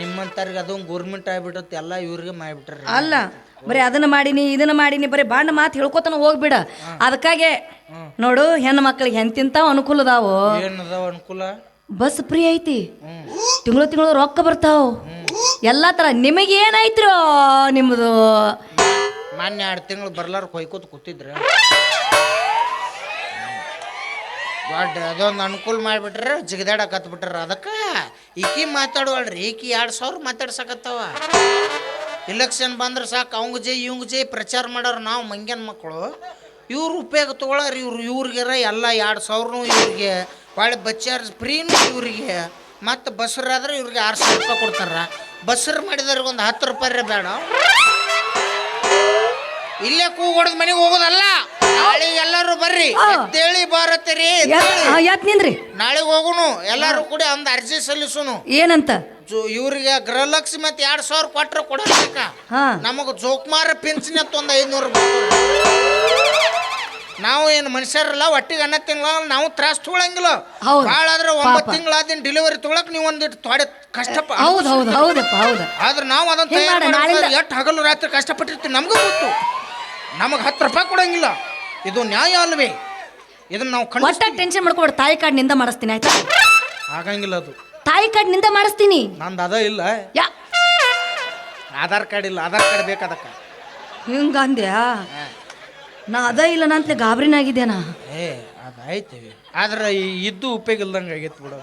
ನಿಮ್ಮಂತವ್ರಿಗೆ ಅದೊಂದು ಗೋರ್ಮೆಂಟ್ ಆಗ್ಬಿಟ್ಟತ್ತೆ ಎಲ್ಲ ಇವ್ರಿಗೆ ಮಾಡಿಬಿಟ್ರಿ ಅಲ್ಲ ಬರೀ ಅದನ್ನ ಮಾಡೀನಿ ಇದನ್ನ ಮಾಡೀನಿ ಬರೀ ಬಾಂಡ ಮಾತು ಹೇಳ್ಕೊತಾನ ಹೋಗ್ಬಿಡ ಅದಕ್ಕಾಗೆ ನೋಡು ಹೆಣ್ಣು ಮಕ್ಳಿಗೆ ಎಂತಿಂತಾವ ಅನುಕೂಲ ಅದಾವು ಏನದಾವ ಅನುಕೂಲ ಬಸ್ ಫ್ರೀ ಐತಿ ತಿಂಗಳು ರೊಕ್ಕ ಬರ್ತಾವ ಎಲ್ಲಾ ತರ ನಿಮಗೆ ಏನಾಯ್ತ್ರೋ ನಿಮ್ದು ಮಾನ್ಯ 2 ತಿಂಗಳು ಬರ್ಲಾರ ಕೊಯ್ಕೋತ ಕೂತಿದ್ರ ದೊಡ್ಡ ಅದೊಂದು ಅನುಕೂಲ ಮಾಡಿಬಿಟ್ರೆ ಜಿಗದಾಡಕ್ ಹತ್ಬಿಟ್ರ ಅದಕ್ಕೆ ಈಕಿ ಮಾತಾಡುವಲ್ರಿ ಈಕಿ 2,000 ಮಾತಾಡ್ಸಕತ್ತವ ಇಲೆಕ್ಷನ್ ಬಂದ್ರೆ ಸಾಕು ಅವಂಗ ಜೈ ಇವಂಗ ಜೈ ಪ್ರಚಾರ ಮಾಡೋರು ನಾವು ಮಂಗ್ಯನ ಮಕ್ಕಳು ಇವ್ರು ಉಪಯೋಗ ತೊಗೊಳಾರ ಇವ್ರಿಗಾರ ಎಲ್ಲ 2,000 ಇವ್ರಿಗೆ ಭಾಳ ಬಚ್ಚಾರ ಫ್ರೀನು ಇವ್ರಿಗೆ ಮತ್ತು ಬಸ್ರಾದ್ರೆ ಇವ್ರಿಗೆ 6,000 ರೂಪಾಯಿ ಕೊಡ್ತಾರ ಬಸ್ರು ಮಾಡಿದವ್ರಿಗೆ ಒಂದು 10 ರೂಪಾಯಿ ಬೇಡ ಇಲ್ಲೇ ಕೂಗ್ ಹೊಡೆದ್ ಮನೆಗೆ ಹೋಗೋದಲ್ಲ ನಾಳೆ ಎಲ್ಲರೂ ಬರ್ರಿ ಅಂತೇಳಿ ಬಾರತ್ತೀರಿ ಯಾತ್ ನಿಂದ್ರಿ ನಾಳೆಗೆ ಹೋಗುನು ಎಲ್ಲಾರು ಕೂಡ ಒಂದು ಅರ್ಜಿ ಸಲ್ಲಿಸುನು ಏನಂತ ಇವ್ರಿಗೆ ಗೃಹಲಕ್ಷ್ಮಿ ಮತ್ತೆ 2,000 ಕೊಟ್ರೆ ಕೊಡಬೇಕ ನಮಗ ಜೋಕ್ಮಾರ ಪಿಂಚಣಿ ಅಂತ ಒಂದು 500 ನಾವು ಏನು ಮನುಷ್ಯರಲ್ಲ ಒಟ್ಟಿಗೆ ಅನ್ನ ತಿಂಗಳ ನಾವು ತ್ರಾಸ ತಗೊಳಂಗಿಲ್ಲ ಭಾಳ ಆದ್ರೆ 9 ತಿಂಗಳಾದಿನ ಡೆಲಿವರಿ ತಗೊಳಕ್ ನೀವು ಒಂದಿಟ್ಟು ತೊಡೆ ಕಷ್ಟ ಆದ್ರೆ ನಾವು ಅದನ್ನ ಎಷ್ಟು ಹಗಲು ರಾತ್ರಿ ಕಷ್ಟಪಟ್ಟಿರ್ತೀವಿ ನಮಗೂ ಗೊತ್ತು ನಮಗೆ 10 ರೂಪಾಯಿ ಕೊಡಂಗಿಲ್ಲ ಇದು ನ್ಯಾಯ ಅಲ್ವೇ ಇದನ್ನ ನಾವು ಒಟ್ಟ ಟೆನ್ಷನ್ ಮಾಡ್ಕೊಬೇಡ ತಾಯಿ ಕಾರ್ಡ್ನಿಂದ ಮಾಡಿಸ್ತೀನಿ ಆಯ್ತಾ ಆಗಂಗಿಲ್ಲ ಅದು ತಾಯಿ ಕಾರ್ಡ್ನಿಂದ ಮಾಡಿಸ್ತೀನಿ ನಂದು ಅದ ಇಲ್ಲ ಆಧಾರ್ ಕಾರ್ಡ್ ಇಲ್ಲ ಆಧಾರ್ ಕಾರ್ಡ್ ಬೇಕಾದಕ್ಕ ಹಿಂಗಂದ್ಯಾ ನಾ ಅದ ಇಲ್ಲ ನಂತಲೇ ಗಾಬರಿನಾಗಿದ್ದೇನಾ ಏ ಅದಾಯ್ತು ಆದ್ರೆ ಇದ್ದು ಉಪಯೋಗ ಇಲ್ದಂಗೆ ಆಗೈತೆ ಬಿಡು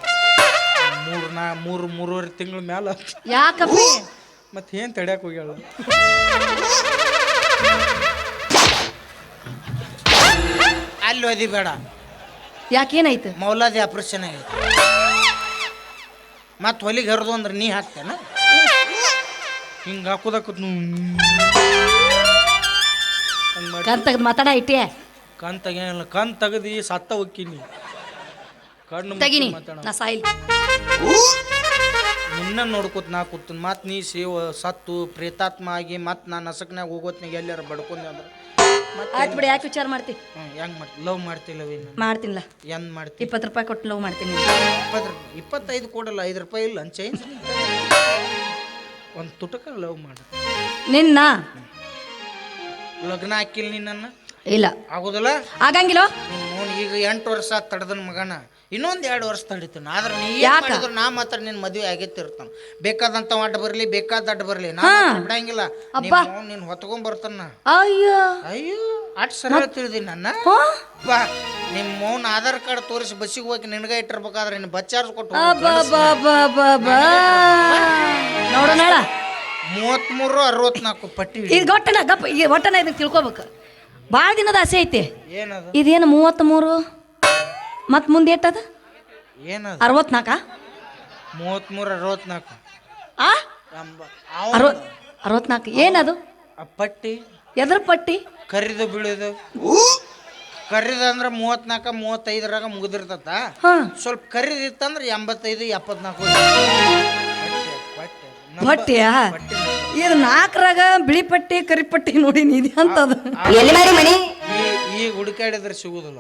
3.5 ತಿಂಗಳ ಮ್ಯಾಲ ಯಾಕಪ್ಪ ಮತ್ತೆ ಏನು ತಡ್ಯಾಕ ಹೋಗ್ಯಾಳ ಅಲ್ಲಿ ಓದಿ ಬೇಡ ಯಾಕೇನಾಯ್ತು ಮೌಲಾದಿ ಆಪರೇಷನ್ ಆಗೈತೆ ಮತ್ತೆ ಹೊಲಿಗೆ ಹರಿದು ಅಂದ್ರೆ ನೀ ಹಾಕ್ತೇನ ಹಿಂಗೆ ಹಾಕೋದಕ್ಕೂ ಕಣ್ ತೆಗ್ದು ಮಾತಾಡ ಇಟ್ಟೆ ಕಣ್ ತೆಗಿಯಲ್ಲ ಕಣ್ ತೆಗದಿ ಸತ್ತ ಹೋಗ್ತೀನಿ ಕಣ್ಣು ತೆಗಿನಿ ನಾ ಸಾಯಿಲ್ ನಿನ್ನ ನೋಡ್ಕೊತ ನಾ ಕೂತೀನಿ ಮತ್ತೆ ನೀ ಸತ್ತು ಪ್ರೇತಾತ್ಮ ಆಗಿ ಮತ್ತೆ ನಾನು ನಸಕ್ನಾಗ ಹೋಗೋತ್ನಾಗ ಎಲ್ಲಾರ ಬಡ್ಕೊಂಡೆ ಅಂದ್ರೆ ಆಯ್ತು ಬಿಡಿ ಯಾಕೆ ವಿಚಾರ ಮಾಡ್ತಿ ಹೆಂಗ್ ಮಾಡ್ತಿ ಲವ್ ಮಾಡ್ತಿಲ್ಲ ಮಾಡ್ತೀನಿಲ್ಲ ಎಂದ್ ಮಾಡ್ತಿ 20 ರೂಪಾಯಿ ಕೊಟ್ಟು ಲವ್ ಮಾಡ್ತೀನಿ 25 ಕೊಡಲ್ಲ 5 ರೂಪಾಯಿ ಇಲ್ಲ ಚೇಂಜ್ ಒಂದು ತುಟಕ ಲವ್ ಮಾಡ ನಿನ್ನ ಲಗ್ನ ಹಾಕಿಲ್ಲ ನಿನ್ನ ಇಲ್ಲ ಆಗೋದಿಲ್ಲ ಆಗಂಗಿಲ್ಲ ಈಗ 8 ವರ್ಷ ತಡದನ್ ಮಗನ ಇನ್ನೊಂದು 2 ವರ್ಷ ತಡಿತಾನ ಆದ್ರೆ ನೀ ಮಾಡಿದ್ರು ನಾ ಮಾತ್ರ ನಿನ್ ಮದುವೆ ಆಗೈತಿರ್ತಾನ ಬೇಕಾದಂತ ಅಡ್ಡ ಬರ್ಲಿ ಬೇಕಾದ ಅಡ್ಡ ಬರ್ಲಿ ನಾ ಬಿಡಂಗಿಲ್ಲ ನೀನ್ ಹೊತ್ಕೊಂಡ್ ಬರ್ತಾನ ಅಯ್ಯೋ ಅಯ್ಯೋ ಅಟ್ ಸರಳ ತಿಳಿದಿ ನನ್ನ ಬಾ ನಿಮ್ಮ ಮೌನ್ ಆಧಾರ್ ಕಾರ್ಡ್ ತೋರಿಸಿ ಬಸ್ಸಿಗೆ ಹೋಗಿ ನಿನಗ ಇಟ್ಟಿರ್ಬೇಕಾದ್ರೆ ನಿನ್ನ ಬಚ್ಚಾರ್ಸ್ ಕೊಟ್ಟು ನೋಡೋಣ 33-64 ಪಟ್ಟಿ ಇದು ಒಟ್ಟನ ಗಪ್ಪ ಈ ಒಟ್ಟನ ಇದನ್ನ ತಿಳ್ಕೊಬೇಕು ಭಾಳ ದಿನದ ಆಸೆ ಐತಿ ಏನದು ಇದೇನು 33 ಮತ್ತು ಮುಂದೆ ಎಟ್ಟದ ಏನದು 64 33-64 64 ಏನದು ಪಟ್ಟಿ ಎದ್ರ ಪಟ್ಟಿ ಕರಿದು ಬೀಳೋದು ಕರಿದ ಅಂದ್ರೆ 34-35 ಮುಗಿದಿರ್ತತ ಸ್ವಲ್ಪ ಕರಿದಿತ್ತಂದ್ರೆ 85-74 ಪಟ್ಟಿಯಾ ಇದು 4ರಾಗ ಬಿಳಿ ಪಟ್ಟಿ ಕರಿ ಪಟ್ಟಿ ನೋಡಿ ನಿಧಿ ಅಂತದ ಈಗ ಹುಡುಕಾಡಿದ್ರೆ ಸಿಗುದಿಲ್ಲ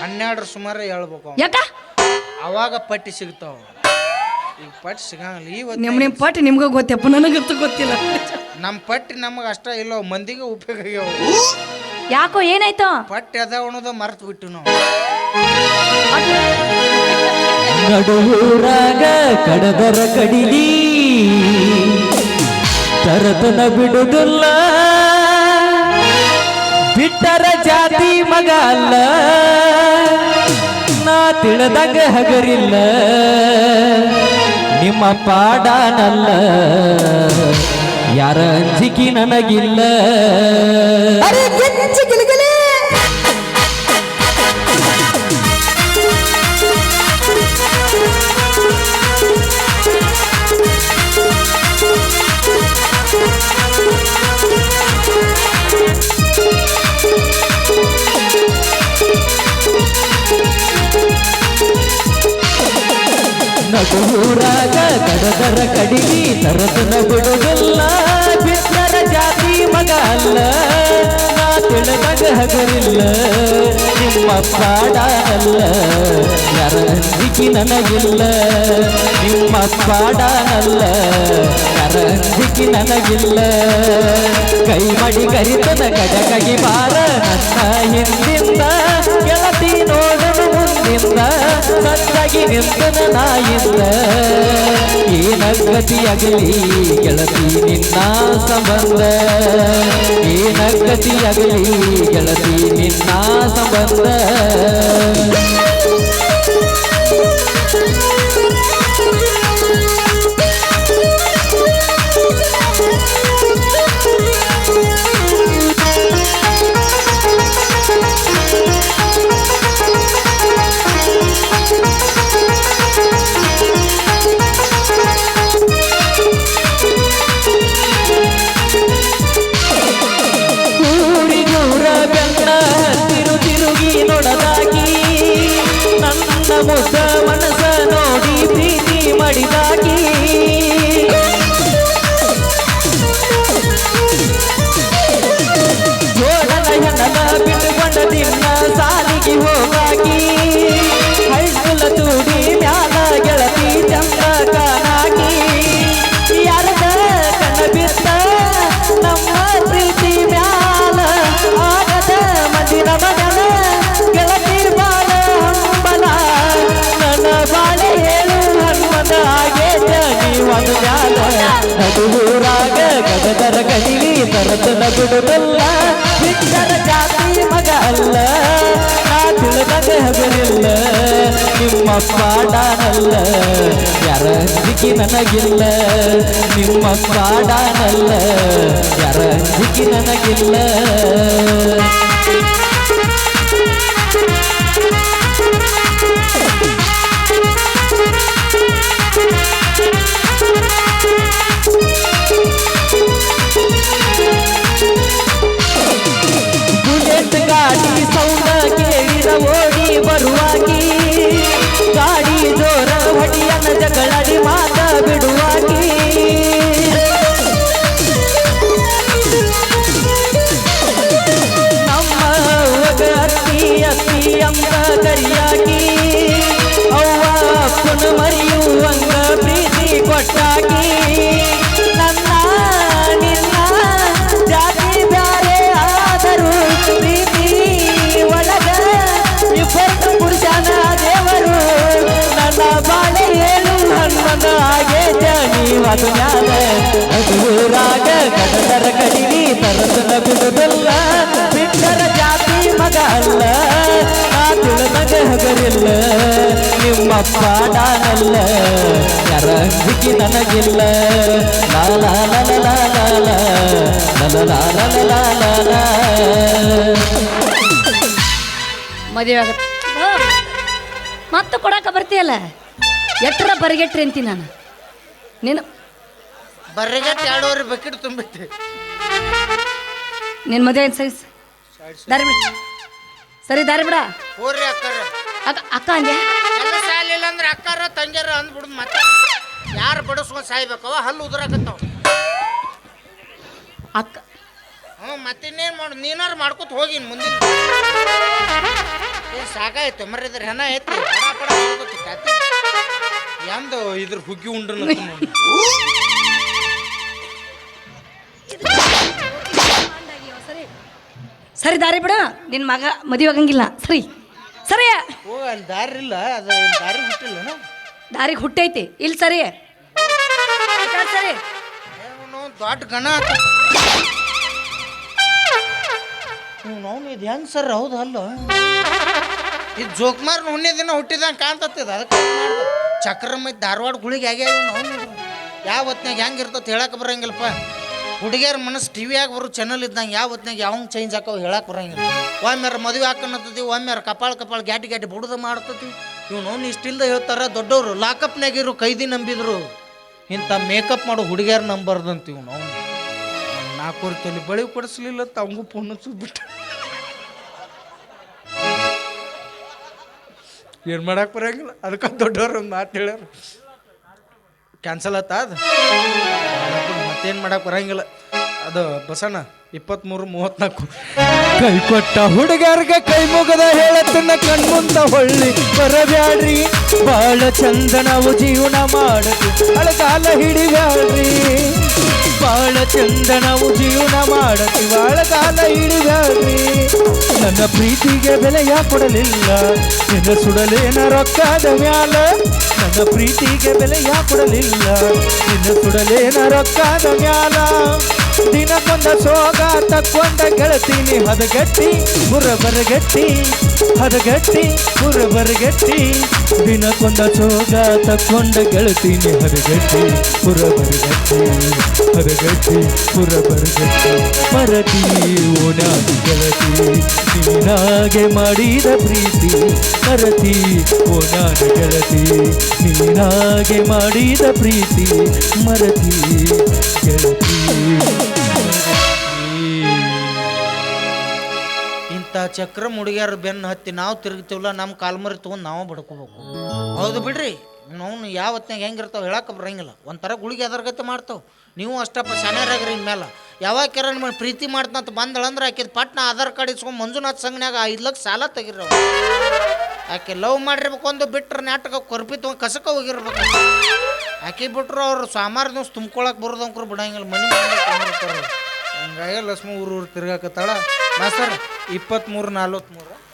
12 ಸುಮಾರು ಹೇಳ್ಬೇಕು ಯಾಕ ಅವಾಗ ಪಟ್ಟಿ ಸಿಗ್ತಾವ ಈಗ ಪಟ್ಟಿ ಸಿಗಂಗಿಲ್ಲ ಇವತ್ತು ನಿಮ್ಮ ಪಟ್ಟಿ ನಿಮ್ಗೆ ಗೊತ್ತಪ್ಪ ನನಗಂತೂ ಗೊತ್ತಿಲ್ಲ ನಮ್ಮ ಪಟ್ಟಿ ನಮಗೆ ಅಷ್ಟ ಇಲ್ಲ ಮಂದಿಗೆ ಉಪಯೋಗ ಆಗ್ಯಾವ ಯಾಕೋ ಏನಾಯ್ತು ಪಟ್ಟಿ ಅದಾವ ಅನ್ನೋದು ಮರ್ತು ಬಿಟ್ಟು ನಾವು ನಡುವೂರಾಗ ಕಡದರ ಕಡಿಲಿ ತರತನ ಬಿಡುದಿಲ್ಲ ಬಿಟ್ಟರ ಜಾತಿ ಮಗ ಅಲ್ಲ ನಾ ತಿಳಿದಾಗ ಹಗರಿಲ್ಲ ನಿಮ್ಮ ಪಾಡನಲ್ಲ ಯಾರ ಅಂಜಿಕೆ ನನಗಿಲ್ಲ ಊರಾಗ ಕಡದರ ಕಡಿಗಿ ತರದನ ಬಿಡುವುದಿಲ್ಲ ಬಿಟ್ಟರ ಜಾತಿ ಮಗ ಅಲ್ಲ ನಾ ತಿಳಿದಾಗ ಹಗರಿಲ್ಲ ನಿಮ್ಮ ಪಾಡನಲ್ಲ ಯಾರ ಅಂಜಿಕೆ ನನಗಿಲ್ಲ ನಿಮ್ಮ ಪಾಡನಲ್ಲ ಯಾರ ಅಂಜಿಕೆ ನನಗಿಲ್ಲ ಕೈ ಮಾಡಿ ಕರಿತನ ಕಡಕಗಿ ಬಾರ ನನ್ನ ಹಿಂದಿಂದ ಗೆಳತಿ ನೋಡಲು ಮುಂದಿಂದ ಸತ್ತಾಗಿ ನಿಂತನ ನಾಯಿಂದ ಏನ ಗತಿಯಾಗಲಿ ಗೆಳತಿ ನಿನ್ನ ಸಂಬಂಧ ಏನ ಗತಿಯಾಗಲಿ ಗೆಳತಿ ನಿನ್ನ ಸಂಬಂಧ ಮುದ್ದ ಮನಸ ನೋಡಿ ಪ್ರೀತಿ ಮಾಡಿದಾಗಿ ಜೋಡನ ಹೆಣನ ಬಿಟ್ಟುಕೊಂಡ ದಿನ ಸಾಲಿಗೆ ಹೋಗಾಗಿ ಹೈಸ್ಕೂಲ ತೂಡಿ ಮ್ಯಾಲ ಗೆಳತಿ ಚಂದ್ರ ಕಾನಾಗಿ ಯಾರದ ಕಣ ಬಿತ್ತ ನಮ್ಮ ಪ್ರೀತಿ ಮ್ಯಾಲ ಆಗದ ಮದಿನ ಮಗನ ಗೆಳತಿರ್ ಬಾಳ ಹಂಬಲ ನನ್ನ ಬಾಳೆ ಹೇಳು ಹನುಮನ ಆಗೇತ ನೀವನು ಮ್ಯಾಲ ನಡುವೂರಾಗ ಗದದರ ಕಡಿಲಿ ತರತನ ಬಿಡುವುದಿಲ್ಲ ಬಿಟ್ಟರ ಜಾತಿ ಮಗ ಅಲ್ಲ ನಾ ತಿಳಿದಾಗ ಹಗರಿಲ್ಲ ನಿಮ್ಮ ಪಾಡನಲ್ಲ ಯಾರ ಅಂಜಿಕೆ ನನಗಿಲ್ಲ ನಿಮ್ಮ ಪಾಡನಲ್ಲ ಯಾರ ಅಂಜಿಕೆ ನನಗಿಲ್ಲ ಬುಲೆಟ್ ಗಾಡಿ ಸೌಂಡ ಕೇಳಿದ ಓಡಿ ಬರುವಾಗಿ ಗಾಡಿ ಜೋರ ಹೊಡಿಯನ ಜಗಳಡಿ ಮಾತ ಬಿಡುವಾಗಿ ನಮ್ಮ ಅವ್ವಗ ಅತ್ತಿ ಅತ್ತಿ ಅಂಬ ಕರಿಯಾಗಿ ಅವ್ವ ಅಪ್ಪನ ಮರಿಯುವಂಗ ಪ್ರೀತಿ ಕೊಟ್ಟಾಗಿ ನನ್ನ ನಿನ್ನ ಜಾತಿ ಬ್ಯಾರೆ ಆದರೂ ಪ್ರೀತಿ ಒಳಗ ಇಬ್ಬರು ಪುರುಷನ ದೇವರು ನನ್ನ ಬಾಳೆ ಹೇಳು ಹನುಮನ ಆಗೇತ ನೀವದು ಮ್ಯಾಲ ನಡುವೂರಾಗ ಕಡದರ ಕಡಿಲಿ ತರದನ ಬಿಡುವುದಿಲ್ಲ ಬಿಟ್ಟರ ಜಾತಿ ಮಗ ಅಲ್ಲ ನಾ ತಿಳಿದಾಗ ಹಗರಿಲ್ಲ ನಿಮ್ಮ ಪಾಡನಲ್ಲ ಯಾರ ಅಂಜಿಕೆ ನನಗಿಲ್ಲ ಲಾ ಲಾ ಲಾ ಲಾ ಲಾ ಲಾ ಲಾ ಲಾ ಲಾ ಲಾ ಲಾ ಲಾ. ಮದುವೆ ಆಗತ್ತೆ ಮತ್ತೆ ಕೊಡಾಕ ಬರ್ತೀಯಲ್ಲ ಎಟ್ಟರ ಬರಿಗೆಟ್ರಿ ಅಂತೀನಿ ನಾನು ನೀನು ಬರ್ರಿಗಟ್ಟು 2.5 ಬಕೆಟ್ ತುಂಬಿತ್ತು ನಿನ್ನ ಮದುವೆ ಏನು ಸರಿ ದಾರಿ ಬಿಡ ಸರಿ ದಾರಿ ಬಿಡ ಹೋರ್ರಿ ಅಕ್ಕಾರ ಅಕ್ಕ ಅಕ್ಕ ಅಂದೆ ಎಲ್ಲ ಸಾಲಿಲ್ಲ ಅಂದ್ರೆ ಅಕ್ಕಾರ ತಂಗ್ಯಾರ ಅಂದ್ಬಿಡುದು ಮತ್ತೆ ಯಾರು ಬಡಿಸ್ಕೊಂಡು ಸಾಯ್ಬೇಕವ ಹಲ್ಲು ಉದುರಾಕತ್ತಾವ ಅಕ್ಕ ಮತ್ತಿನ್ನೇನು ಮಾಡು ನೀನಾರು ಮಾಡ್ಕೊತ ಹೋಗಿ ಮುಂದಿನ ಏನು ಸಾಕಾಯ್ತು ಮರ್ರಿದ್ರೆ ಹೆಣ ಐತಿ ಪಡ ಮಾಡ್ಕೊತಿ ಯಾಂದು ಇದ್ರ ಹುಗ್ಗಿ ಉಂಡ್ರ ಸರಿ ದಾರಿ ಬಿಡ ನಿನ್ನ ಮಗ ಮದುವೆ ಆಗಂಗಿಲ್ಲ ಸರಿ ಸರಿ ಓ ಅಲ್ಲಿ ದಾರಿ ಇಲ್ಲ ಅದು ದಾರಿ ಬಿಟ್ಟಿಲ್ಲ ದಾರಿಗೆ ಹುಟ್ಟೈತಿ ಇಲ್ಲಿ ಸರಿ ಸರಿ ದೊಡ್ಡ ಗಣ ನಾವು ಇದು ಹೆಂಗೆ ಸರ್ ಹೌದು ಅಲ್ಲ ಇದು ಜೋಕ್ಮಾರ್ ಹುಣ್ಣೆ ದಿನ ಹುಟ್ಟಿದಂಗೆ ಕಾಣ್ತತ್ತದ ಅದಕ್ಕೆ ಚಕ್ರ ಮೈ ಧಾರವಾಡ ಗುಳಿಗೆ ಆಗ್ಯಾವ ನಾವು ಯಾವ ಹೊತ್ನಾಗ ಹೆಂಗೆ ಇರ್ತದೆ ಹೇಳಕ್ಕೆ ಬರಂಗಿಲ್ಲಪ್ಪ ಹುಡುಗಿಯರ ಮನಸ್ಸು ಟಿ ವಿಯಾಗ ಬರೋ ಚಾನಲ್ ಇದ್ದಂಗೆ ಯಾವ ಹೊತ್ನಾಗ ಯಾವಂಗೆ ಚೇಂಜ್ ಹಾಕವು ಹೇಳಕ್ಕೆ ಬರಂಗಿಲ್ಲ ಒಮ್ಮೆರ ಮದುವೆ ಹಾಕನ್ನತ್ತೀವಿ ಒಮ್ಮೆರ ಕಪಾಳ ಗ್ಯಾಟಿ ಬುಡ್ದು ಮಾಡ್ತತಿ ಇವ್ ನೋವು ಇಷ್ಟಿಲ್ದ ಹೇಳ್ತಾರ ದೊಡ್ಡವರು ಲಾಕಪ್ನಾಗಿರು ಕೈದಿ ನಂಬಿದ್ರು ಇಂಥ ಮೇಕಪ್ ಮಾಡೋ ಹುಡುಗಿಯರು ನಂಬರ್ದಂತೀವಿ ನಾವು 4 ತೊಲಿ ಬಳಿ ಕೊಡಿಸ್ಲಿಲ್ಲ ತಮಗೂ ಫೋನ್ ಹಚ್ಚಿಬಿಟ್ಟು ಏನು ಮಾಡಕ್ಕೆ ಬರಂಗಿಲ್ಲ ಅದಕ್ಕೆ ದೊಡ್ಡವ್ರು ಒಂದು ಮಾತು ಹೇಳ್ಯಾರ ಕ್ಯಾನ್ಸಲ್ ಆತ ಅದು ಮತ್ತೇನು ಮಾಡಕ್ಕೆ ಬರಂಗಿಲ್ಲ ಅದು ಬಸಣ್ಣ 23-34 ಕೈ ಕೊಟ್ಟ ಹುಡುಗರ್ಗ ಕೈ ಮುಗದ ಹೇಳತನ್ನ ಕಣ್ಮುಂದ ಹೊಳ್ಳಿ ಬರಬ್ಯಾಡ್ರಿ ಬಾಳ ಚಂದ ನಾವು ಜೀವನ ಮಾಡತಿ ಅಳಗಾಲ ಹಿಡಿಬ್ಯಾಡ್ರಿ ಬಾಳ ಚಂದ ನಾವು ಜೀವನ ಮಾಡತಿ ಬಾಳಗಾಲ ಹಿಡಿಬ್ಯಾಡ್ರಿ ನನ್ನ ಪ್ರೀತಿಗೆ ಬೆಲೆಯ ಕೊಡಲಿಲ್ಲ ನಿನ್ನ ಸುಡಲೇನ ರೊಕ್ಕದ ಮ್ಯಾಲ ನನ್ನ ಪ್ರೀತಿಗೆ ಬೆಲೆಯ ಕೊಡಲಿಲ್ಲ ನಿನ್ನ ಸುಡಲೇನ ರೊಕ್ಕದ ಮ್ಯಾಲ ದಿನಕ್ಕೊಂದ ಸೋಗ ತಕ್ಕೊಂಡ ಗೆಳತೀನಿ ಹದಗಟ್ಟಿ ಬರಗಟ್ಟಿ ಹದಗಟ್ಟಿ ಬರಗಟ್ಟಿ ದಿನಕ್ಕೊಂದ ಸೋಗ ತಕ್ಕೊಂಡ ಗೆಳತೀನಿ ಹದಗಟ್ಟಿ ಬರಗಟ್ಟಿ ಹದಗಟ್ಟಿ ಬರಗಟ್ಟಿ ಮರತಿ ಓನಾದ ಗೆಳತಿ ನೀನಾಗೆ ಮಾಡಿದ ಪ್ರೀತಿ ಮರತಿ ಓನಾದ ಗೆಳತಿ ನೀನಾಗೆ ಮಾಡಿದ ಪ್ರೀತಿ ಮರತಿ ಗೆಳತಿ ಇಂಥ ಚಕ್ರ ಹುಡುಗಿಯರ ಬೆನ್ನು ಹತ್ತಿ ನಾವು ತಿರುಗ್ತೀವಲ್ಲ ನಮ್ಮ ಕಾಲ್ಮರಿ ತೊಗೊಂಡು ನಾವು ಬಡ್ಕೋಬೇಕು ಹೌದು ಬಿಡ್ರಿ ನಾವು ಯಾವತ್ನಾಗ ಹೆಂಗಿರ್ತಾವೆ ಹೇಳಕ್ಕೆ ಬರಂಗಿಲ್ಲ ಒಂಥರ ಗುಳಿಗೆ ಅದರ್ಗತೆ ಮಾಡ್ತಾವೆ ನೀವು ಅಷ್ಟಪ್ಪ ಶಾನ್ಯಾರಾಗ್ರಿ ಇನ್ಮೇಲೆ ಯಾವಾಗ್ಯಾರ ನಿಮ್ಮನ್ನು ಪ್ರೀತಿ ಮಾಡ್ತಂತ ಬಂದಳಂದ್ರೆ ಆಕಿದ ಪಟ್ನ ಆಧಾರ್ ಕಾರ್ಡ್ ಇಸ್ಕೊಂಡು ಮಂಜುನಾಥ್ ಸಂಘನ್ಯಾಗ 5 ಲಕ್ಷ ಸಾಲ ತೆಗಿರೋ ಆಕೆ ಲವ್ ಮಾಡಿರ್ಬೇಕು ಒಂದು ಬಿಟ್ರೆ ನಾಟಕ ಕೊರ್ಪಿ ತೊಗೊಂಡು ಕಸಕ ಹೋಗಿರ್ಬೇಕು ಆಕೆ ಬಿಟ್ರು ಅವ್ರು ಸಾಮಾರು ದಿವ್ಸ ತುಂಬ್ಕೊಳಕ್ಕೆ ಬರೋದಂಕ್ರು ಬಿಡಂಗಿಲ್ಲ ಮನೆ ಹಂಗಾಗಿ ಲಕ್ಷ್ಮ ಊರು ತಿರ್ಗಾಕತ್ತಾಳ ಮಾಸ್ತರ್ 23-43